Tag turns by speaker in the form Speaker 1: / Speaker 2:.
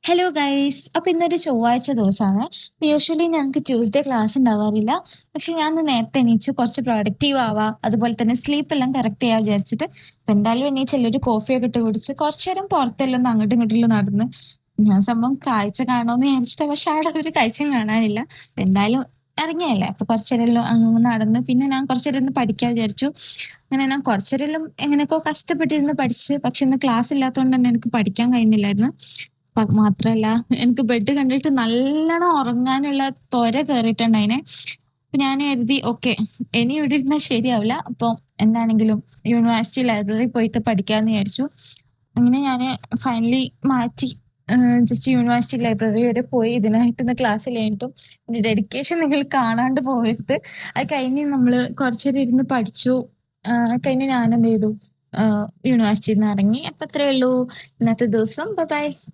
Speaker 1: Hello guys. അപ്പൊ ഇന്നൊരു ചൊവ്വാഴ്ച ദിവസമാണ്. യൂഷ്വലി ഞങ്ങൾക്ക് ട്യൂസ്ഡേ ക്ലാസ് ഉണ്ടാവാറില്ല. പക്ഷെ ഞാൻ ഇന്ന് നേരത്തെ എണീച്ച് കുറച്ച് പ്രൊഡക്റ്റീവ് ആവാം, അതുപോലെ തന്നെ സ്ലീപ്പ് എല്ലാം കറക്റ്റ് ചെയ്യാൻ വിചാരിച്ചിട്ട് ഇപ്പൊ എന്തായാലും എണീച്ചല്ലേ, ഒരു കോഫിയൊക്കെ ഇട്ട് കുടിച്ച് കുറച്ചു നേരം പുറത്തെല്ലാം ഒന്ന് അങ്ങോട്ടും ഇങ്ങോട്ടും നടന്ന് ഞാൻ സംഭവം കാഴ്ച കാണുമെന്ന് വിചാരിച്ചിട്ട്, പക്ഷെ അവിടെ ഒരു കാഴ്ചയും കാണാനില്ല. അപ്പൊ എന്തായാലും ഇറങ്ങിയല്ലേ, അപ്പൊ കുറച്ചേരെല്ലാം അങ്ങ് നടന്ന് പിന്നെ ഞാൻ കുറച്ചേരം ഇരുന്ന് പഠിക്കാൻ വിചാരിച്ചു. അങ്ങനെ ഞാൻ കുറച്ചേരെല്ലാം എങ്ങനെയൊക്കെ കഷ്ടപ്പെട്ടിരുന്ന് പഠിച്ച്, പക്ഷെ ഇന്ന് ക്ലാസ് ഇല്ലാത്തതുകൊണ്ട് തന്നെ എനിക്ക് പഠിക്കാൻ കഴിയുന്നില്ലായിരുന്നു. മാത്രല്ല, എനിക്ക് ബെഡ് കണ്ടിട്ട് നല്ലോണം ഉറങ്ങാനുള്ള ത്വര കയറിയിട്ടുണ്ടായിനെ. അപ്പൊ ഞാൻ കരുതി ഓക്കെ, ഇനി ഇവിടെ ഇരുന്നാൽ ശരിയാവില്ല, അപ്പൊ എന്താണെങ്കിലും യൂണിവേഴ്സിറ്റി ലൈബ്രറി പോയിട്ട് പഠിക്കാന്ന് വിചാരിച്ചു. അങ്ങനെ ഞാൻ ഫൈനലി മാറ്റി, ജസ്റ്റ് യൂണിവേഴ്സിറ്റി ലൈബ്രറി വരെ പോയി ഇതിനായിട്ട് ഇന്ന് ക്ലാസ് കഴിഞ്ഞിട്ടും എന്റെ ഡെഡിക്കേഷൻ നിങ്ങൾ കാണാണ്ട് പോകരുത്. അത് കഴിഞ്ഞ് നമ്മൾ കുറച്ചേരം ഇരുന്ന് പഠിച്ചു. കഴിഞ്ഞ് ഞാൻ എന്ത് ചെയ്തു, യൂണിവേഴ്സിറ്റിയിൽ നിന്ന് ഇറങ്ങി. അപ്പൊ അത്രേ ഉള്ളൂ ഇന്നത്തെ ദിവസം. Bye bye.